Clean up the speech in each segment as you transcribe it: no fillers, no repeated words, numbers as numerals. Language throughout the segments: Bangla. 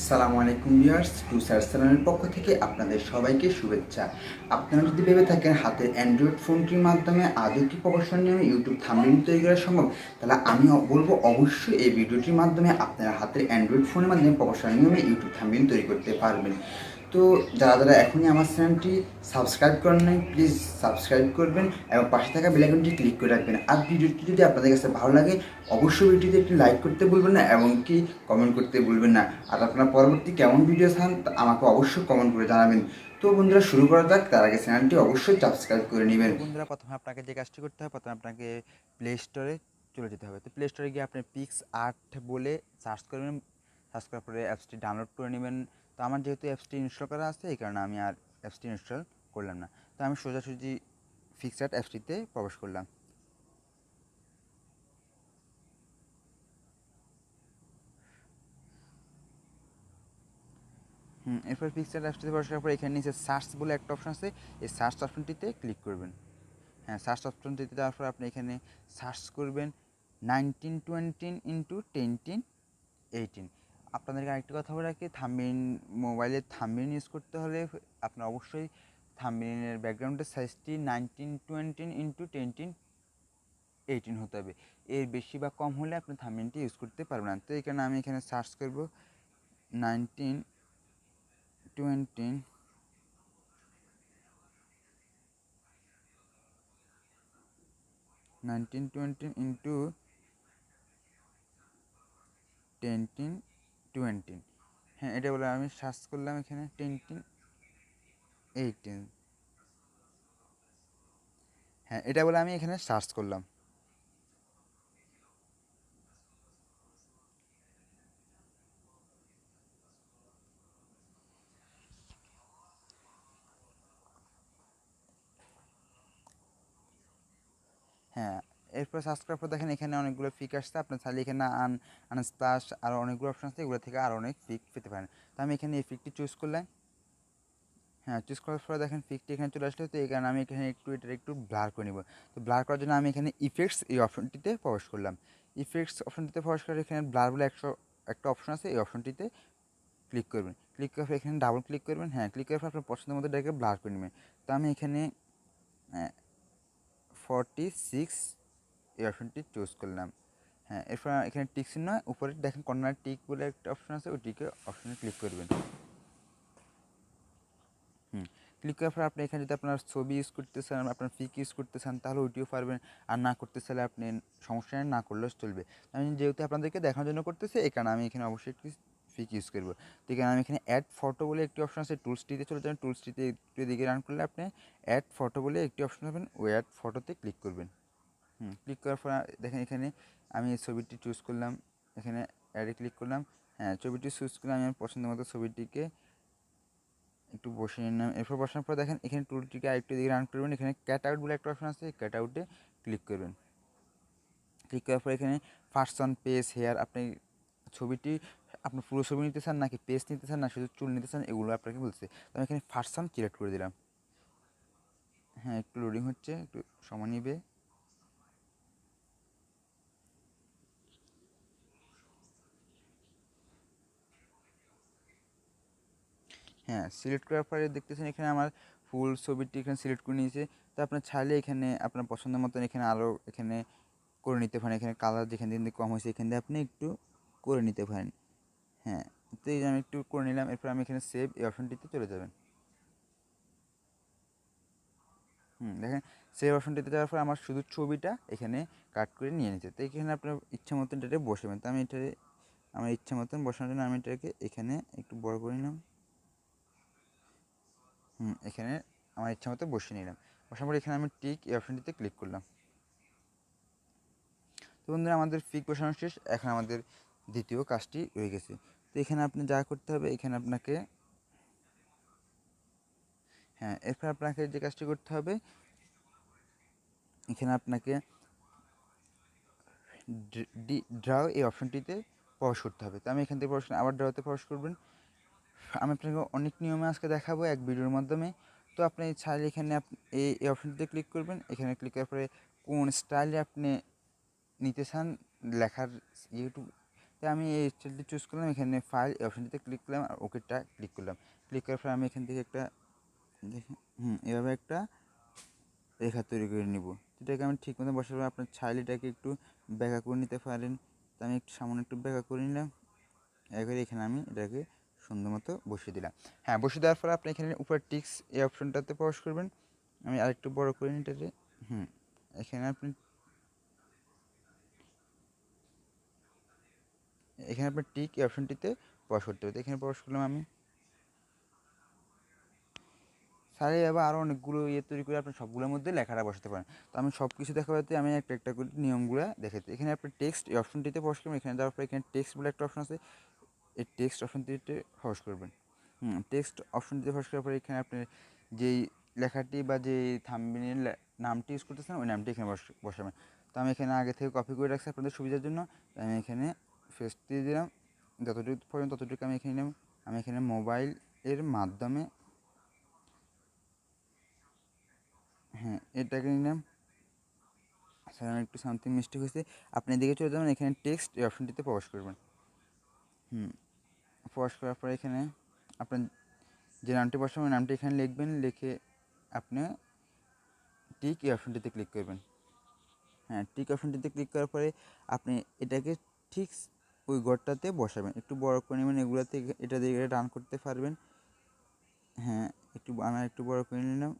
সালামু আলাইকুম ভিউয়ার্স, টু স্যার চ্যানেলের পক্ষ থেকে আপনাদের সবাইকে শুভেচ্ছা। আপনারা যদি ভেবে থাকেন হাতের অ্যান্ড্রয়েড ফোনটির মাধ্যমে আদৌ কি প্রফেশনাল নিয়মে ইউটিউব থাম্বনেল তৈরি করা সম্ভব, তাহলে আমি বলবো অবশ্যই এই ভিডিওটির মাধ্যমে আপনারা হাতের অ্যান্ড্রয়েড ফোনের মাধ্যমে প্রফেশনাল নিয়মে ইউটিউব থাম্বনেল তৈরি করতে পারবেন। তো যারা এখনই আমার চ্যানেলটি সাবস্ক্রাইব করেন নাই, প্লিজ সাবস্ক্রাইব করবেন এবং পাশে থাকা বেল আইকনটি ক্লিক করে রাখবেন। আর ভিডিওটি যদি আপনাদের কাছে ভালো লাগে অবশ্যই ভিডিওতে একটি লাইক করতে ভুলবেন না এবং কি কমেন্ট করতে ভুলবেন না। আর আপনারা পরবর্তী কেমন ভিডিও চান আমাকে অবশ্যই কমেন্ট করে জানাবেন। তো বন্ধুরা শুরু করা যাক, তার আগে চ্যানেলটি অবশ্যই সাবস্ক্রাইব করে নেবেন। তো বন্ধুরা, প্রথমে আপনাকে যে কাজটি করতে হবে, প্রথমে আপনাকে প্লে স্টোরে চলে যেতে হবে। তো প্লে স্টোরে গিয়ে আপনি পিক্স আর্ট বলে সার্চ করবেন। সার্চ করার পরে অ্যাপসটি ডাউনলোড করে নেবেন। তো আমার যেহেতু অ্যাপসটি ইনস্টল করা আছে, এই কারণে আমি আর অ্যাপসটি ইনস্টল করলাম না। তো আমি সোজাসুজি পিক্স আর্ট অ্যাপসটিতে প্রবেশ করলাম। এরপর পিক্স আর্ট অ্যাপসটিতে প্রবেশ করার পর এখানে নিচে সার্চ বলে একটা অপশন আছে, এই সার্চ অপশনটিতে ক্লিক করবেন। সার্চ অপশনটিতে যাওয়ার পর আপনি এখানে সার্চ করবেন 1920 x 1018। আপনাদেরকে আরেকটি কথা বলে রাখি, থাম্বনেইল মোবাইলের থাম্বনেইল ইউজ করতে হলে আপনার অবশ্যই থাম্বনেইলের ব্যাকগ্রাউন্ডের সাইজটি 1920 x 1018 হতে হবে। এর বেশি বা কম হলে আপনি থাম্বনেইলটি ইউজ করতে পারবেন না। তো এই কারণে আমি এখানে সার্চ করব 1920 into 1018। এটা বলে আমি সার্চ করলাম এখানে 1018। এটা বলে আমি এখানে সার্চ করলাম। এরপর সার্চ করার পর দেখেন এখানে অনেকগুলো পিক আসছে। আপনার চাইলে এখানে আনস্প্লাশ আরও অনেকগুলো অপশন আছে, এগুলো থেকে আরও অনেক পিক পেতে পারেন। তো আমি এখানে এই পিকটি চুজ করলাম। চুজ করার পরে দেখেন পিকটি এখানে চলে আসলে, তো এই কারণে আমি এখানে একটু ব্লার করে নেব। তো ব্লার করার জন্য আমি এখানে ইফেক্টস এই অপশনটিতে প্রবেশ করলাম। ইফেক্টস অপশনটিতে প্রবেশ করে এখানে ব্লার বলে একটা অপশন আছে, এই অপশনটিতে ক্লিক করবেন। ক্লিক করার পর এখানে ডাবল ক্লিক করবেন। ক্লিক করার পর আপনার পছন্দের মতো এটাকে ব্লার করে নেবেন। তো আমি এখানে 46 এই অপশনটি চুজ করলাম। এরপর এখানে টিক চিহ্ন উপরে দেখেন কর্নার টিক বলে একটা অপশন আছে, ওই টিকে অপশনে ক্লিক করবেন। ক্লিক করার পর আপনি এখানে যদি আপনার ছবি ইউজ করতে চান, আপনার পিক ইউজ করতে চান, তাহলে ওইটিও পারবেন। আর না করতে চাইলে আপনি সমস্যা নেই, না করলেও চলবে। আমি যেহেতু আপনাদেরকে দেখানোর জন্য করতেছি, এই কারণে আমি এখানে অবশ্যই একটি পিক ইউজ করবো। তো এখানে আমি এখানে অ্যাড ফটো বলে একটি অপশন আছে, টুলসটিতে চলে যাবেন। টুলসটিতে একটু দিকে রান করলে আপনি অ্যাড ফটো বলে একটি অপশন পাবেন, ওই অ্যাড ফটোতে ক্লিক করবেন। ক্লিক করার পর দেখেন এখানে আমি এই ছবিটি চুজ করলাম, এখানে অ্যাডে ক্লিক করলাম। ছবিটি চুজ করলে আমি আমার পছন্দের মতো ছবিটিকে একটু বসিয়ে নিলাম। এরপর বসানোর পর দেখেন এখানে টুলটিকে আরেকটু দিকে রান করবেন। এখানে ক্যাট আউট বলে একটা অপশন আছে, ক্যাট আউটে ক্লিক করবেন। ক্লিক করার পর এখানে ফার্স্ট অন পেজ হেয়ার, আপনি ছবিটি আপনার পুরো ছবি নিতে চান নাকি পেজ নিতে চান না শুধু চুল নিতে চান, এগুলো আপনাকে বলছে। তো আমি এখানে ফার্স্ট অন সিলেক্ট করে দিলাম। একটু লোডিং হচ্ছে, একটু সময় নিবে। সিলেক্ট করার পরে দেখতেছেন এখানে আমার ফুল ছবিটি এখানে সিলেক্ট করে নিয়েছে। তো আপনার চাইলে এখানে আপনার পছন্দের মতন এখানে আরও এখানে করে নিতে পারেন। এখানে কালার যেখান থেকে কম হয়েছে এখান থেকে আপনি একটু করে নিতে পারেন। তো এই যে আমি একটু করে নিলাম। এরপর আমি এখানে সেভ এই অপশনটিতে চলে যাবেন। দেখেন সেভ অপশনটিতে যাওয়ার পর আমার শুধু ছবিটা এখানে কাট করে নিয়ে নিচ্ছে। তো এখানে আপনার ইচ্ছা মতন এটাকে বসাবেন। তো আমি এটাকে আমার ইচ্ছা মতন বসানোর জন্য আমি এটাকে এখানে একটু বড় করে নিলাম। এখানে আমার ইচ্ছা মতো বসিয়ে নিলাম। বসার পর এখানে আমি টিক এই অপশনটিতে ক্লিক করলাম। তো বন্ধুরা, আমাদের পিক বসানো শেষ। এখন আমাদের দ্বিতীয় কাজটি রয়ে গেছে। তো এখানে আপনি যা করতে হবে, এখানে আপনাকে এরপর আপনাকে যে কাজটি করতে হবে, এখানে আপনাকে ড্রাও এই অপশনটিতে প্রবেশ করতে হবে। তো আমি এখান থেকে প্রবেশ আবার ড্রাওতে প্রবেশ করবেন। আমি আপনাকে অনেক নিয়মে আজকে দেখাবো এক ভিডিওর মাধ্যমে। তো আপনি চাইলে এখানে এই অপশনটিতে ক্লিক করবেন। এখানে ক্লিক করার পরে কোন স্টাইলে আপনি নিতে চান লেখার যেহেতু তো আমি এই স্টাইলটি চুজ করলাম, এখানে ফাইল এই অপশানটিতে ক্লিক করলাম আর ওকেটা ক্লিক করলাম। ক্লিক করার পর আমি এখান থেকে একটা দেখি এভাবে একটা রেখা তৈরি করে নিব। এটাকে আমি ঠিক মতো বসাবো। আপনার চাইলে এটাকে একটু ব্যাকা করে নিতে পারেন। তো আমি একটু সামান্য একটু ব্যাকা করে নিলাম। এবারে এখানে আমি এটাকে সুন্দর মতো বসিয়ে দিলাম। হ্যাঁ, বসিয়ে দেওয়ার পরে আপনি এখানে উপরে টিক্স এই অপশনটাতে প্রবেশ করবেন। আমি আরেকটু বড় করে নিই এটাকে। এখানে আপনি টিক এই অপশনটিতে প্রবেশ করতে হবে। এখানে প্রবেশ করলাম আমি। স্যার এবার আরও অনেকগুলো তৈরি করে আপনি সবগুলোর মধ্যে লেখাটা বসাতে পারেন। তো আমি সব কিছু দেখাতে আমি একটা একটা করে নিয়মগুলো দেখাচ্ছি। এখানে আপনি টেক্সট এই অপশনটিতে প্রবেশ করবেন। এখানে যাওয়ার পরে এখানে টেক্সট বলে একটা অপশন আছে, এই টেক্সট অপশনটিতে প্রবেশ করবেন। টেক্সট অপশনটিতে প্রবেশ করার পরে এখানে আপনি যেই লেখাটি বা যেই থাম্বনেইল নামটি ইউজ করতেছেন ওই নামটি এখানে বসাবেন। তো আমি এখানে আগে থেকে কপি করে রাখছি আপনাদের সুবিধার জন্য। আমি এখানে পেস্ট দিয়ে দিলাম। যতটুকু প্রয়োজন ততটুকু আমি এখানে নিলাম। আমি এখানে মোবাইল এর মাধ্যমে এটাকে নিলাম। স্যার আমার একটু সামথিং মিস্টেক হয়েছে। আপনি এদিকে চলে যাবেন, এখানে টেক্সট এই অপশনটিতে প্রবেশ করবেন। প্রবেশ করার পরে এখানে আপনার যে নামটি বসাবেন ওই নামটি এখানে লিখবেন। লিখে আপনি টিক এই অপশনটিতে ক্লিক করবেন। টিক অপশনটিতে ক্লিক করার পরে আপনি এটাকে ঠিক ওই ঘরটাতে বসাবেন। একটু বড় করে নেবেন। এগুলোতে এটা দিয়ে রান করতে পারবেন। আমি একটু বড় করে নিলাম।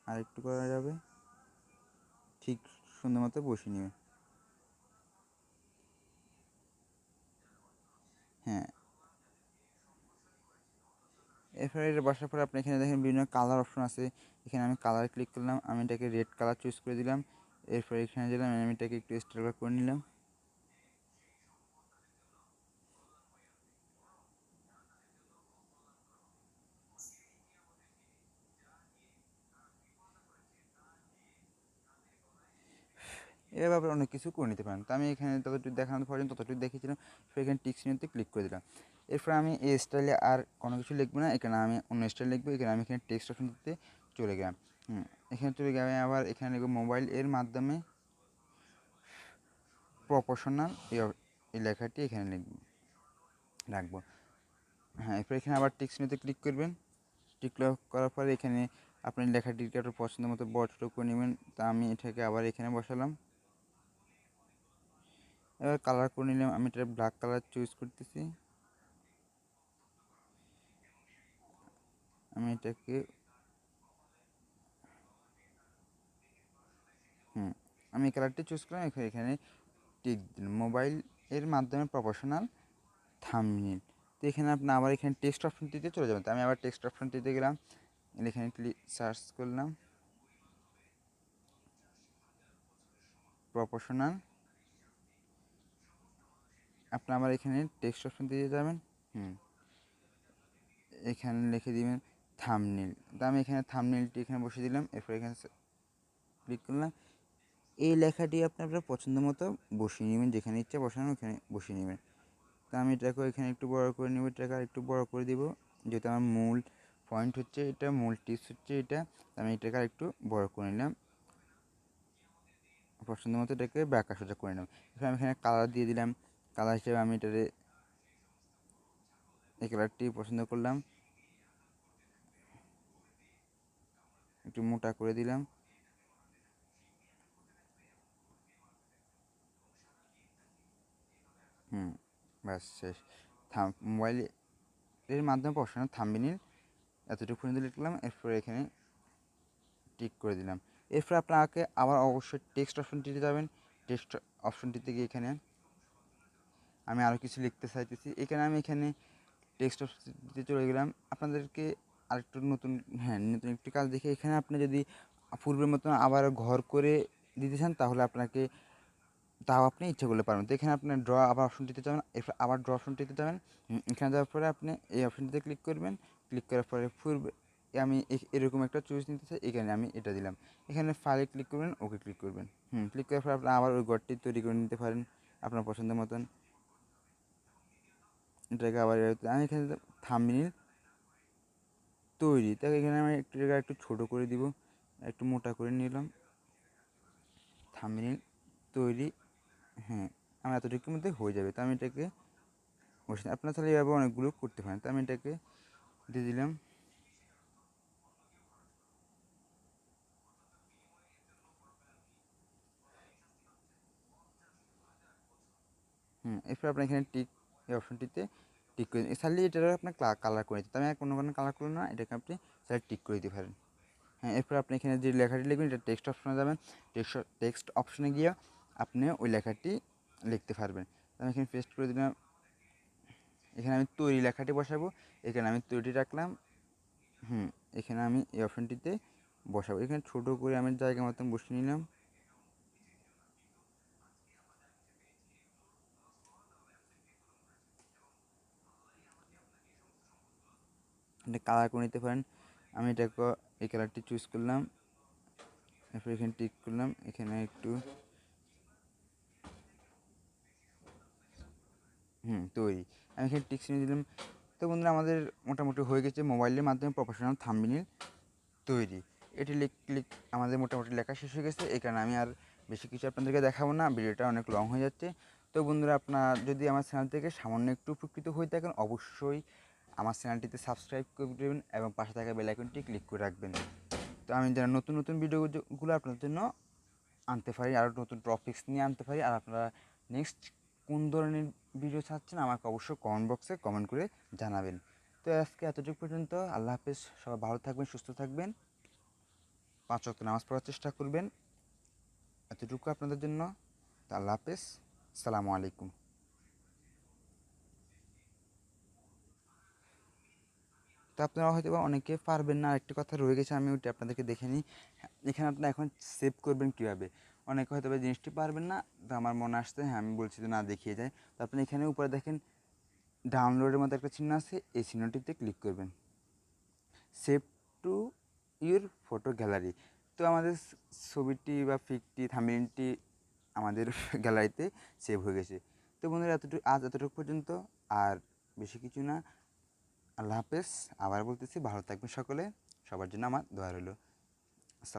আর একটু করা যাবে। ঠিক সুন্দর মতো বসিয়ে নেবেন। এরপরে এটা বসার পরে আপনি এখানে দেখেন বিভিন্ন কালার অপশন আছে। এখানে আমি কালার ক্লিক করলাম। আমি এটাকে রেড কালার চুজ করে দিলাম। এরপরে এখানে দিলাম, আমি এটাকে একটু স্টাইল করে নিলাম। এভাবে অনেক কিছু করে নিতে পারেন। তো আমি এখানে যতটুকু দেখানোর প্রয়োজন ততটুকু দেখিয়েছিলাম। এখানে টিক চিহ্নতে ক্লিক করে দিলাম। এরপর আমি এই স্টাইলে আর কোনো কিছু লিখবো না। এখানে আমি অন্য স্টাইল লিখবো। আমি এখানে টেক্সট অপশন দিতে চলে গেলাম। এখানে চলে গেলে আবার এখানে লিখবো মোবাইল এর মাধ্যমে প্রপোর্শনাল এই লেখাটি এখানে রাখবো। এরপর এখানে আবার টিক চিহ্নতে ক্লিক করবেন। টিক করার পরে এখানে আপনার লেখাটিকে একটু পছন্দ মতো বড় ছোটো করে নেবেন। তা আমি এটাকে আবার এখানে বসালাম। এবার কালার করে নিলাম। আমি এটা ব্ল্যাক কালার চুজ করতেছি। আমি এটাকে আমি এই কালারটি চুজ করলাম। এখানে টিক দিন মোবাইল এর মাধ্যমে প্রফেশনাল থাম্বনেইল। তো এখানে আপনি আবার এখানে টেক্সট অপশনটিতে চলে যাবেন। তো আমি আবার টেক্সট অপশনটিতে গেলাম। এখানে সার্চ করলাম প্রফেশনাল। আপনি আবার এখানে টেক্সট অপশন দিয়ে যাবেন। এখানে লিখে দিবেন থাম্বনেইল। তো আমি এখানে থাম্বনেইলটি এখানে বসিয়ে দিলাম। এরপর এখানে ক্লিক করলাম। এই লেখাটি আপনি আপনার পছন্দ মতো বসিয়ে নেবেন। যেখানে ইচ্ছা বসানো ওখানে বসিয়ে নেবেন। তো আমি এটাকে এখানে একটু বড় করে নেব। এটাকে একটু বড় করে দিব, যেহেতু আমার মূল পয়েন্ট হচ্ছে এটা, মূল টিপস হচ্ছে এটা। আমি এটাকে একটু বড় করে নিলাম। পছন্দ মতো এটাকে ব্যাকা সোজা করে নিলাম। এখানে আমি এখানে কালার দিয়ে দিলাম। কালার হিসেবে আমি এটারে এই কালারটি পছন্দ করলাম, একটু মোটা করে দিলাম। ব্যাস শেষ। মোবাইলের মাধ্যমে প্রফেশনাল থাম্বনেইল এতটুকু পর্যন্ত লিখলাম। এরপরে এখানে টিক করে দিলাম। এরপর আপনাকে আবার অবশ্যই টেক্সট অপশনটিতে যাবেন। টেক্সট অপশনটিতে গিয়ে এখানে আমি আরও কিছু লিখতে চাইতেছি। আমি এখানে টেক্সট অপশনটিতে চলে গেলাম। আপনাদেরকে আরেকটু নতুন একটি কাজ দেখে, এখানে আপনি যদি পূর্বের মতন আবার ঘর করে দিতে চান তাহলে আপনাকে তাও আপনি ইচ্ছে করলে পারবেন। তো এখানে আপনি ড্র আবার অপশনটিতে যাবেন। এরপর আবার ড্র অপশনটিতে যাবেন। এখানে যাওয়ার পরে আপনি এই অপশনটিতে ক্লিক করবেন। ক্লিক করার পরে পূর্বে আমি এরকম একটা চুজ নিতে চাই। এখানে আমি এটা দিলাম। এখানে ফাইলে ক্লিক করবেন, ওকে ক্লিক করবেন। ক্লিক করার পর আপনি আবার ওই ঘরটি তৈরি করে নিতে পারেন আপনার পছন্দ মতন। এটাকে আবার আমি এখানে থাম্বনেইল তৈরি, তাকে এখানে আমি একটু ছোটো করে দিব, একটু মোটা করে নিলাম। থাম্বনেইল তৈরি। আমার এতটুকুর মধ্যে হয়ে যাবে। তো আমি এটাকে বসে, আপনারা তাহলে এভাবে অনেকগুলো করতে পারেন। তো আমি এটাকে দিয়ে দিলাম। এরপর আপনার এখানে টিক, এই অপশনটিতে টিক করে দিন। চাইলে এটা আপনার কালার করে দিতে, তো আমি কোনো কালার করবো না, এটাকে আপনি চাইলে টিক করে দিতে পারেন। এরপর আপনি এখানে যে লেখাটি লিখবেন এটা টেক্সট অপশনে যাবেন। টেক্সট অপশনে গিয়ে আপনি ওই লেখাটি লিখতে পারবেন। আমি এখানে পেস্ট করে দিলাম। এখানে আমি তৈরি লেখাটি বসাবো, এখানে আমি তৈরি রাখলাম। এখানে আমি এই অপশনটিতে বসাবো। এখানে ছোটো করে আমি জায়গা মতন বসিয়ে নিলাম। এটা কালার করে নিতে পারেন। আমি এটাকে এই কালারটি চুজ করলাম, এরপর এখানে টিক করলাম, এখানে একটু তৈরি, আমি এখানে টিক চিহ্ন দিলাম। তো বন্ধুরা, আমাদের মোটামুটি হয়ে গেছে মোবাইলের মাধ্যমে প্রফেশনাল থাম্বনেইল তৈরি। এটি ক্লিক আমাদের মোটামুটি লেখা শেষ হয়ে গেছে। এই কারণে আমি আর বেশি কিছু আপনাদেরকে দেখাবো না, ভিডিওটা অনেক লং হয়ে যাচ্ছে। তো বন্ধুরা, আপনার যদি আমার চ্যানেল থেকে সামান্য একটু উপকৃত হয়ে থাকেন, অবশ্যই আমার চ্যানেলটিতে সাবস্ক্রাইব করে দেবেন এবং পাশে থাকা বেল আইকনটি ক্লিক করে রাখবেন। তো আমি যারা নতুন নতুন ভিডিওগুলো আপনাদের জন্য আনতে পারি, আরও নতুন টপিক্স নিয়ে আনতে পারি। আর আপনারা নেক্সট কোন ধরনের ভিডিও চাচ্ছেন আমাকে অবশ্যই কমেন্ট বক্সে কমেন্ট করে জানাবেন। তো আজকে এতটুকু পর্যন্ত। আল্লাহ হাফেজ। সবাই ভালো থাকবেন, সুস্থ থাকবেন, 5 ওয়াক্ত নামাজ পড়ার চেষ্টা করবেন। এতটুকু আপনাদের জন্য। তো আল্লাহ হাফেজ, আসসালামু আলাইকুম। তো আপনারা হয়তো বা অনেকে পারবেন না, আরেকটি কথা রয়ে গেছে, আমি ওইটা আপনাদেরকে দেখে নিই। এখানে আপনারা এখন সেভ করবেন কীভাবে, অনেকে হয়তো বা জিনিসটি পারবেন না। তো আমার মনে আসছে, আমি বলছি তো না দেখিয়ে যায়। তো আপনি এখানে উপরে দেখেন ডাউনলোডের মতো একটা চিহ্ন আছে, এই চিহ্নটিতে ক্লিক করবেন। Save to your photo gallery. তো আমাদের ছবিটি বা পিকটি থাম্বনেইলটি আমাদের গ্যালারিতে সেভ হয়ে গেছে। তো বন্ধুরা, আজ এতটুকু পর্যন্ত, আর বেশি কিছু না। আল্লাহ হাফেজ। আবার বলতেছি, ভালো থাকবেন সকলে, সবার জন্য আমার দোয়া রইল।